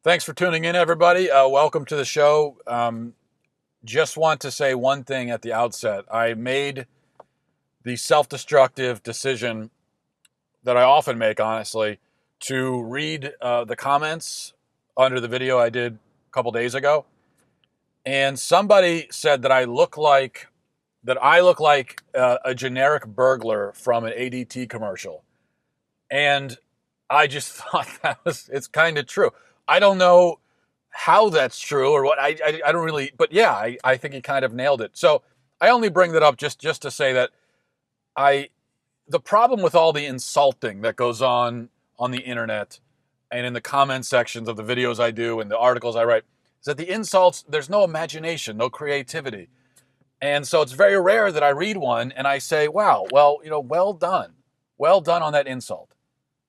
Thanks for tuning in, everybody. Welcome to the show. Just want to say one thing at the outset. I made the self-destructive decision that I often make, honestly, to read the comments under the video I did a couple days ago. And somebody said that I look like a generic burglar from an ADT commercial. And I just thought it's kind of true. I don't know how that's true or what. I don't really, but yeah, I think he kind of nailed it. So I only bring that up just to say that I, the problem with all the insulting that goes on the internet and in the comment sections of the videos I do and the articles I write is that the insults, there's no imagination, no creativity. And so it's very rare that I read one and I say, wow, well, well done. Well done on that insult.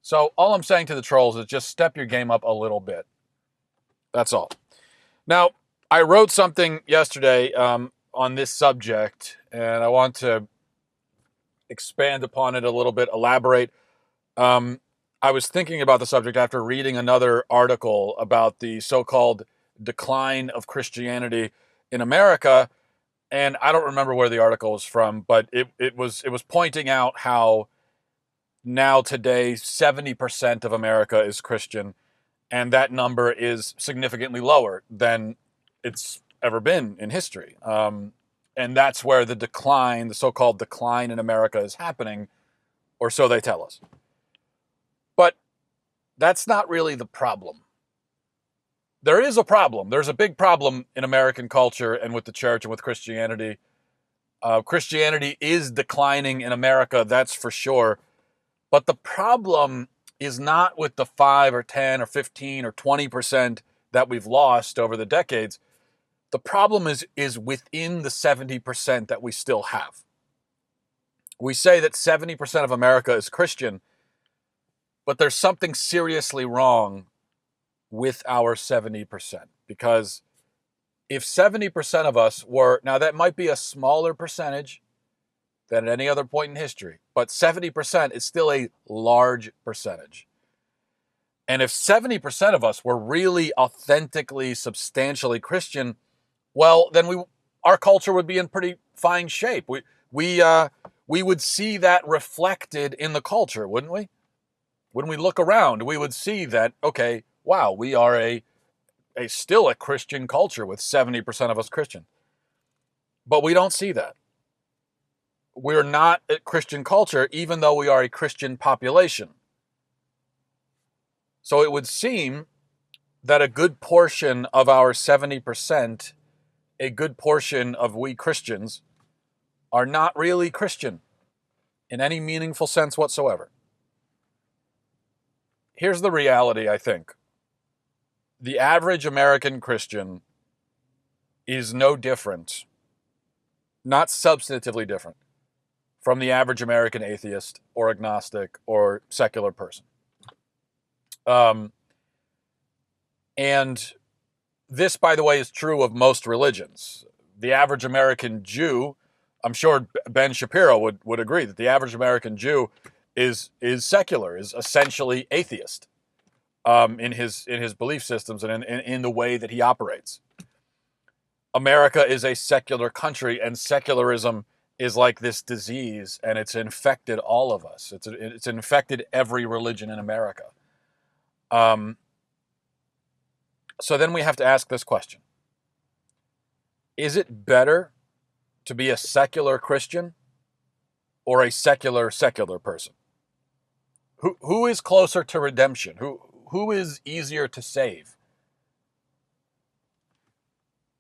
So all I'm saying to the trolls is just step your game up a little bit. That's all. Now, I wrote something yesterday on this subject, and I want to expand upon it a little bit, elaborate. I was thinking about the subject after reading another article about the so-called decline of Christianity in America, and I don't remember where the article was from, but it was pointing out how now today 70% of America is Christian, and that number is significantly lower than it's ever been in history. And that's where the decline, the so-called decline in America is happening, or so they tell us. But that's not really the problem. There is a problem. There's a big problem in American culture and with the church and with Christianity. Christianity is declining in America, that's for sure. But the problem is not with the 5 or 10 or 15 or 20% that we've lost over the decades. The problem is within the 70% that we still have. We say that 70% of America is Christian, but there's something seriously wrong with our 70%. Because if 70% of us were, now that might be a smaller percentage than at any other point in history, but 70% is still a large percentage. And if 70% of us were really authentically, substantially Christian, well, then our culture would be in pretty fine shape. We would see that reflected in the culture, wouldn't we? When we look around, we would see that, okay, wow, we are still a Christian culture with 70% of us Christian. But we don't see that. We're not a Christian culture, even though we are a Christian population. So it would seem that a good portion of our 70%, a good portion of we Christians, are not really Christian in any meaningful sense whatsoever. Here's the reality, I think. The average American Christian is no different, not substantively different, from the average American atheist or agnostic or secular person. And this, by the way, is true of most religions. The average American Jew, I'm sure Ben Shapiro would agree that the average American Jew is secular, is essentially atheist in his belief systems and in the way that he operates. America is a secular country, and secularism is like this disease, and it's infected all of us. It's infected every religion in America. So then we have to ask this question. Is it better to be a secular Christian or a secular person? Who is closer to redemption? Who is easier to save?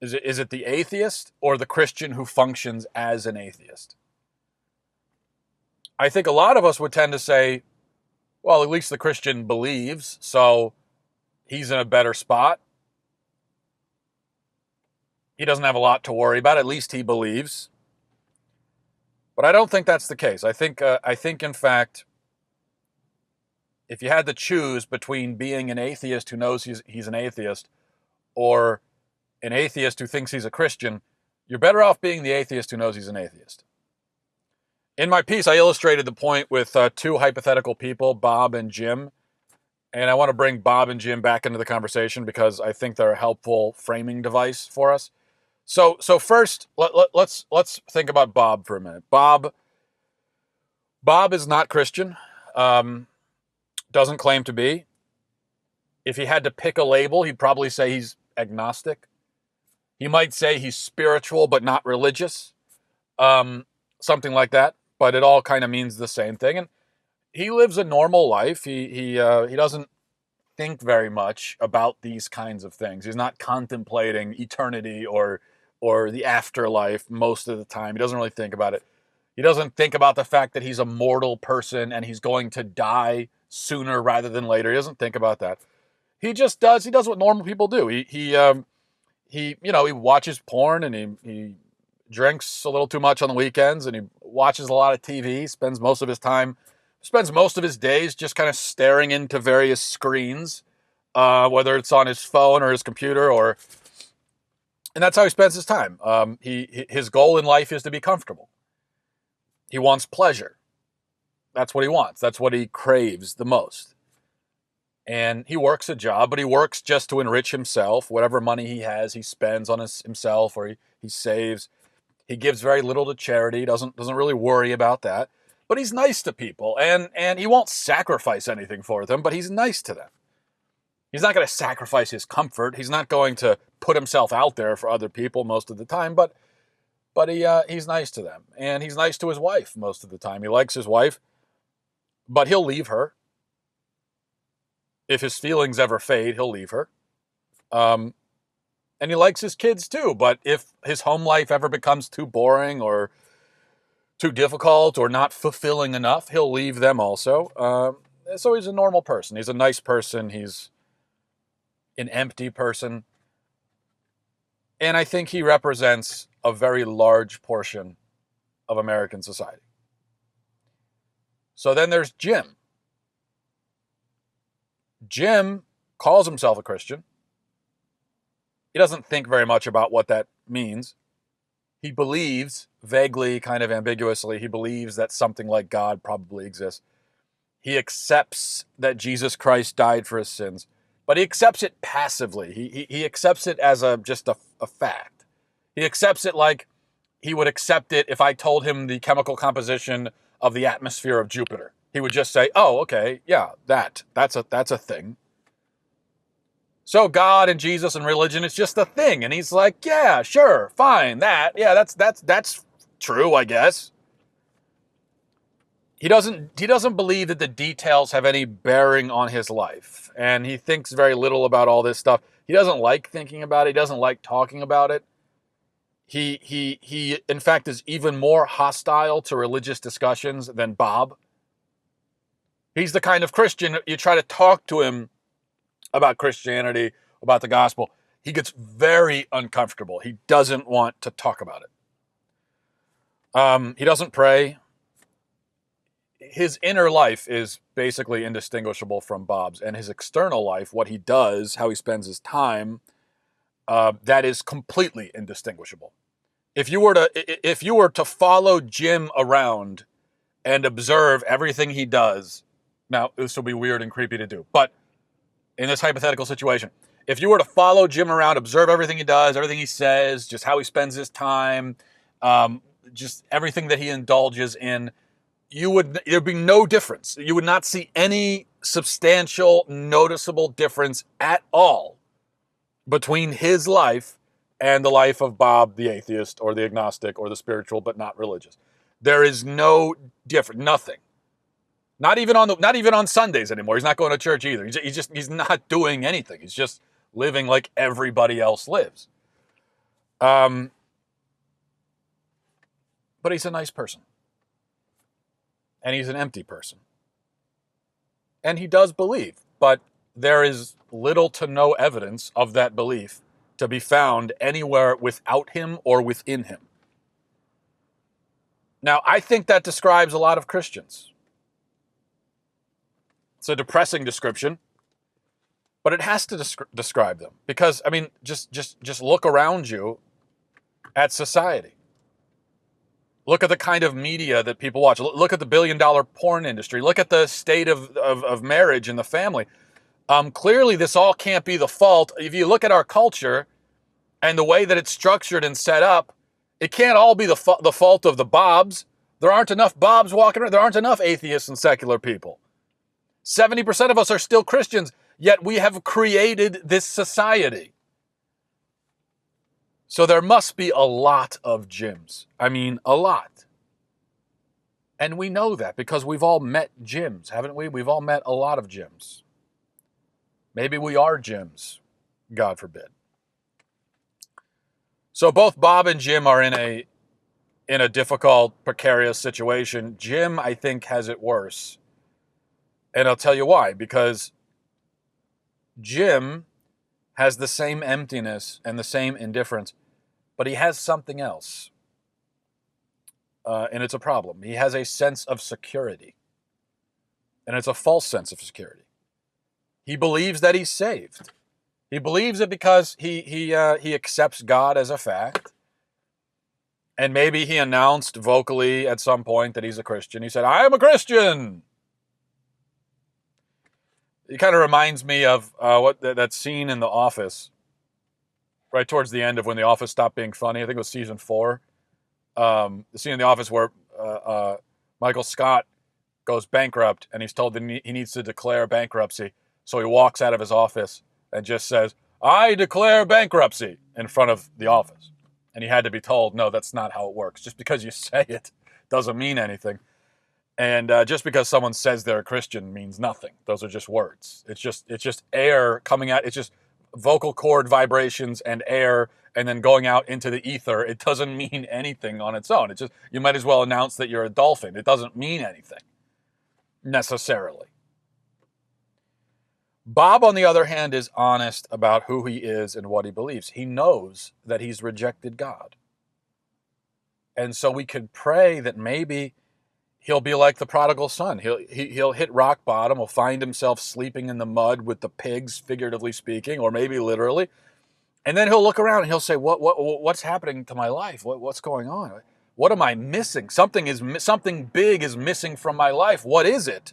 Is it the atheist or the Christian who functions as an atheist? I think a lot of us would tend to say, well, at least the Christian believes, so he's in a better spot. He doesn't have a lot to worry about. At least he believes. But I don't think that's the case. I think, in fact, if you had to choose between being an atheist who knows he's an atheist or an atheist who thinks he's a Christian, you're better off being the atheist who knows he's an atheist. In my piece, I illustrated the point with two hypothetical people, Bob and Jim. And I want to bring Bob and Jim back into the conversation because I think they're a helpful framing device for us. So first, let's think about Bob for a minute. Bob is not Christian. Doesn't claim to be. If he had to pick a label, he'd probably say he's agnostic. He might say he's spiritual but not religious, something like that. But it all kind of means the same thing. And he lives a normal life. He doesn't think very much about these kinds of things. He's not contemplating eternity or the afterlife most of the time. He doesn't really think about it. He doesn't think about the fact that he's a mortal person and he's going to die sooner rather than later. He doesn't think about that. He just does. He does what normal people do. He watches porn and he drinks a little too much on the weekends and he watches a lot of TV. Spends most of his days just kind of staring into various screens, whether it's on his phone or his computer, and that's how he spends his time. His goal in life is to be comfortable. He wants pleasure. That's what he wants. That's what he craves the most. And he works a job, but he works just to enrich himself. Whatever money he has, he spends on himself, or he saves. He gives very little to charity. He doesn't really worry about that. But he's nice to people, and he won't sacrifice anything for them, but he's nice to them. He's not going to sacrifice his comfort. He's not going to put himself out there for other people most of the time, but he's nice to them. And he's nice to his wife most of the time. He likes his wife, but he'll leave her. If his feelings ever fade, he'll leave her. And he likes his kids too, but if his home life ever becomes too boring or too difficult or not fulfilling enough, he'll leave them also. So he's a normal person. He's a nice person. He's an empty person. And I think he represents a very large portion of American society. So then there's Jim. Jim calls himself a Christian. He doesn't think very much about what that means. He believes, vaguely, kind of ambiguously, he believes that something like God probably exists. He accepts that Jesus Christ died for his sins, but he accepts it passively. He accepts it as just a fact. He accepts it like he would accept it if I told him the chemical composition of the atmosphere of Jupiter. He would just say, "Oh, okay, yeah, that's a thing." So God and Jesus and religion is just a thing, and he's like, "Yeah, sure, fine, that's true, I guess." He doesn't believe that the details have any bearing on his life, and he thinks very little about all this stuff. He doesn't like thinking about it. He doesn't like talking about it. He in fact is even more hostile to religious discussions than Bob. He's the kind of Christian, you try to talk to him about Christianity, about the gospel, he gets very uncomfortable. He doesn't want to talk about it. He doesn't pray. His inner life is basically indistinguishable from Bob's, and his external life, what he does, how he spends his time, that is completely indistinguishable. If you were to follow Jim around and observe everything he does, now this will be weird and creepy to do, but in this hypothetical situation, if you were to follow Jim around, observe everything he does, everything he says, just how he spends his time, just everything that he indulges in, there'd be no difference. You would not see any substantial, noticeable difference at all between his life and the life of Bob the atheist or the agnostic or the spiritual but not religious. There is no difference, nothing. Not even on Sundays anymore. He's not going to church either. He's not doing anything. He's just living like everybody else lives. But he's a nice person. And he's an empty person. And he does believe, but there is little to no evidence of that belief to be found anywhere without him or within him. Now, I think that describes a lot of Christians. It's a depressing description, but it has to describe them. Because, I mean, just look around you at society. Look at the kind of media that people watch. Look at the billion-dollar porn industry. Look at the state of marriage and the family. Clearly, this all can't be the fault. If you look at our culture and the way that it's structured and set up, it can't all be the fault of the Bobs. There aren't enough Bobs walking around. There aren't enough atheists and secular people. 70% of us are still Christians, yet we have created this society. So there must be a lot of Jims. I mean, a lot. And we know that because we've all met Jims, haven't we? We've all met a lot of Jims. Maybe we are Jims, God forbid. So both Bob and Jim are in a difficult, precarious situation. Jim, I think, has it worse. And I'll tell you why. Because Jim has the same emptiness and the same indifference, but he has something else. And it's a problem. He has a sense of security. And it's a false sense of security. He believes that he's saved. He believes it because he accepts God as a fact. And maybe he announced vocally at some point that he's a Christian. He said, "I am a Christian." It kind of reminds me of that scene in The Office, right towards the end of when The Office stopped being funny. I think it was season 4. The scene in The Office where Michael Scott goes bankrupt and he's told that he needs to declare bankruptcy. So he walks out of his office and just says, "I declare bankruptcy," in front of the office. And he had to be told, no, that's not how it works. Just because you say it doesn't mean anything. And just because someone says they're a Christian means nothing. Those are just words. It's just air coming out. It's just vocal cord vibrations and air and then going out into the ether. It doesn't mean anything on its own. It's just, you might as well announce that you're a dolphin. It doesn't mean anything necessarily. Bob, on the other hand, is honest about who he is and what he believes. He knows that he's rejected God. And so we could pray that maybe he'll be like the prodigal son. He'll hit rock bottom. He'll find himself sleeping in the mud with the pigs, figuratively speaking, or maybe literally. And then he'll look around and he'll say, what's happening to my life? What's going on? What am I missing? Something big is missing from my life. What is it?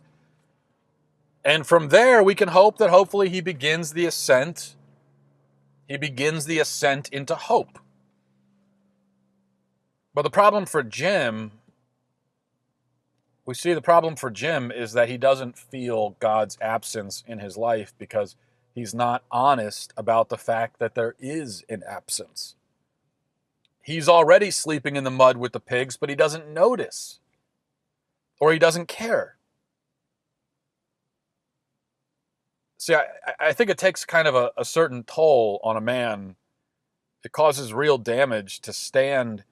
And from there, we can hope that hopefully he begins the ascent. He begins the ascent into hope. But the problem for Jim, is that he doesn't feel God's absence in his life because he's not honest about the fact that there is an absence. He's already sleeping in the mud with the pigs, but he doesn't notice. Or he doesn't care. See, I think it takes kind of a certain toll on a man. It causes real damage to stand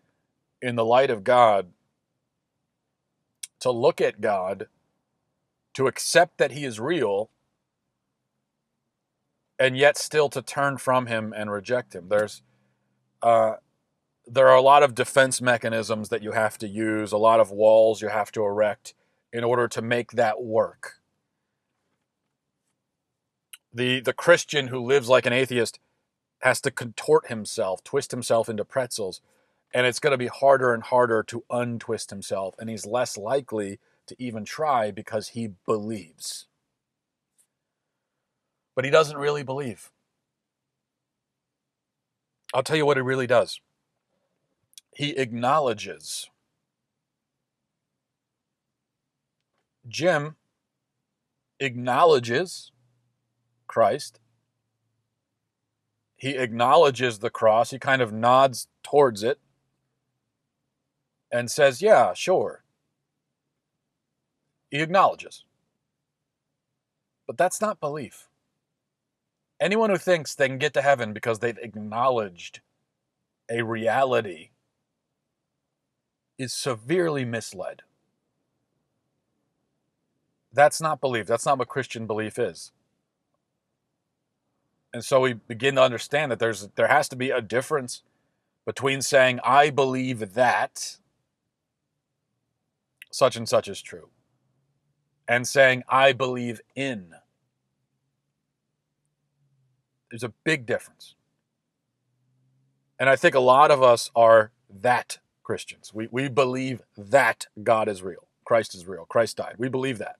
in the light of God, to look at God, to accept that he is real, and yet still to turn from him and reject him. There are a lot of defense mechanisms that you have to use, a lot of walls you have to erect in order to make that work. The Christian who lives like an atheist has to contort himself, twist himself into pretzels, and it's going to be harder and harder to untwist himself, and he's less likely to even try because he believes. But he doesn't really believe. I'll tell you what he really does. He acknowledges. Jim acknowledges Christ. He acknowledges the cross. He kind of nods towards it and says, yeah, sure. He acknowledges. But that's not belief. Anyone who thinks they can get to heaven because they've acknowledged a reality is severely misled. That's not belief. That's not what Christian belief is. And so we begin to understand that there has to be a difference between saying, I believe that such and such is true, and saying, I believe in. There's a big difference. And I think a lot of us are that Christians. We believe that God is real. Christ is real. Christ died. We believe that.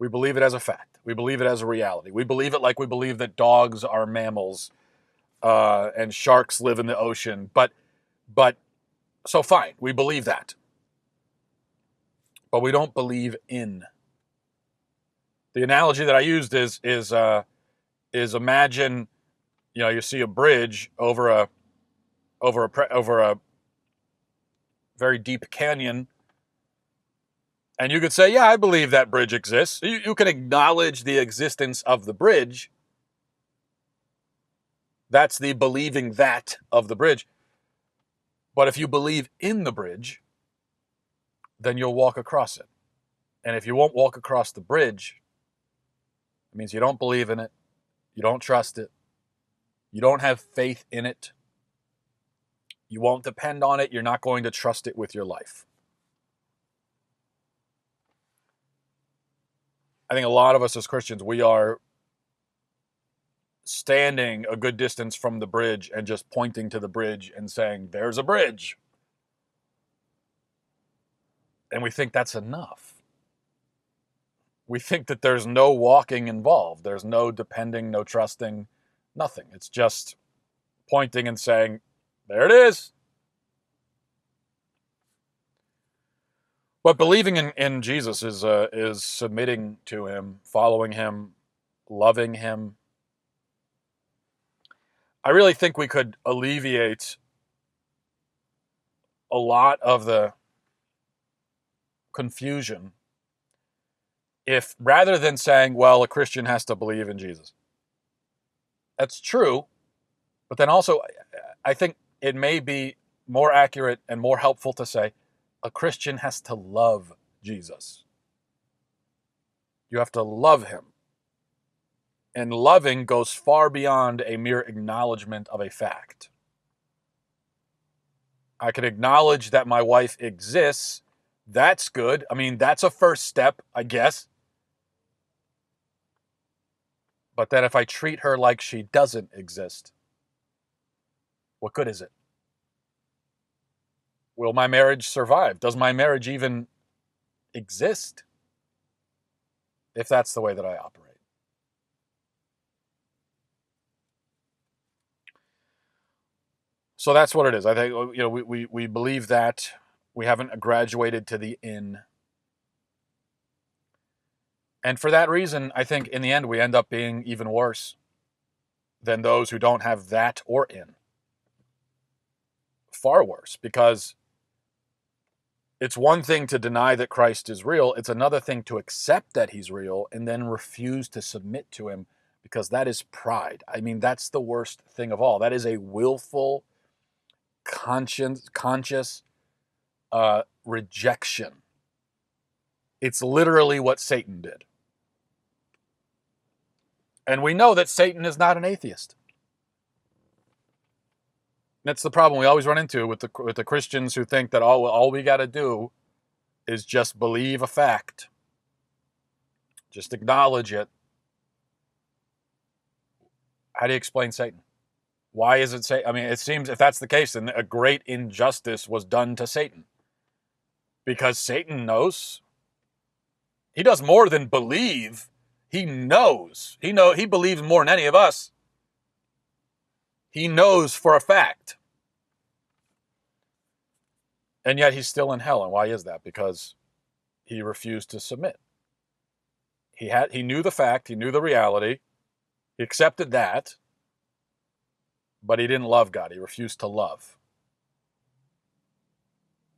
We believe it as a fact. We believe it as a reality. We believe it like we believe that dogs are mammals and sharks live in the ocean. But so fine, we believe that. But we don't believe in. The analogy that I used is imagine, you see a bridge over a very deep canyon, and you could say, yeah, I believe that bridge exists. You can acknowledge the existence of the bridge. That's the believing that of the bridge. But if you believe in the bridge, then you'll walk across it. And if you won't walk across the bridge, it means you don't believe in it, you don't trust it, you don't have faith in it, you won't depend on it, you're not going to trust it with your life. I think a lot of us as Christians, we are standing a good distance from the bridge and just pointing to the bridge and saying, there's a bridge. And we think that's enough. We think that there's no walking involved. There's no depending, no trusting, nothing. It's just pointing and saying, there it is. But believing in Jesus is submitting to him, following him, loving him. I really think we could alleviate a lot of the confusion if, rather than saying, well, a Christian has to believe in Jesus. That's true, but then also I think it may be more accurate and more helpful to say a Christian has to love Jesus. You have to love him. And loving goes far beyond a mere acknowledgement of a fact. I can acknowledge that my wife exists. That's good. I mean, that's a first step, I guess. But then if I treat her like she doesn't exist, what good is it? Will my marriage survive? Does my marriage even exist if that's the way that I operate? So that's what it is. I think we believe that. We haven't graduated to the in. And for that reason, I think in the end we end up being even worse than those who don't have that or in. Far worse, because it's one thing to deny that Christ is real. It's another thing to accept that he's real and then refuse to submit to him, because that is pride. I mean, that's the worst thing of all. That is a willful, conscious rejection. It's literally what Satan did. And we know that Satan is not an atheist. That's the problem we always run into with the Christians who think that all we got to do is just believe a fact. Just acknowledge it. How do you explain Satan? Why is it Satan? I mean, it seems if that's the case, then a great injustice was done to Satan. Because Satan knows. He does more than believe. He knows. He believes more than any of us. He knows for a fact. And yet he's still in hell. And why is that? Because he refused to submit. He knew the fact, he knew the reality, he accepted that, but he didn't love God. He refused to love.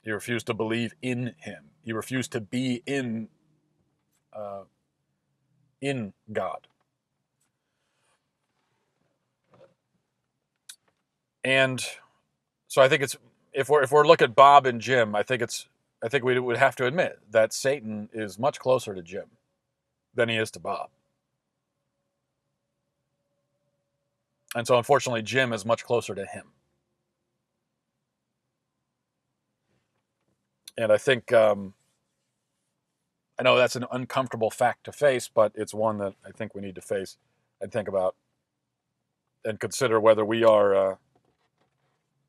He refused to believe in him. He refused to be in God. And so I think it's if we're looking at Bob and Jim, I think we would have to admit that Satan is much closer to Jim than he is to Bob. And so unfortunately Jim is much closer to him. And I think I know that's an uncomfortable fact to face, but it's one that I think we need to face and think about and consider whether we are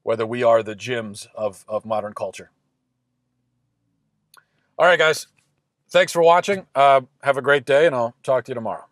the Jims of modern culture. All right, guys. thanks for watching. Have a great day, and I'll talk to you tomorrow.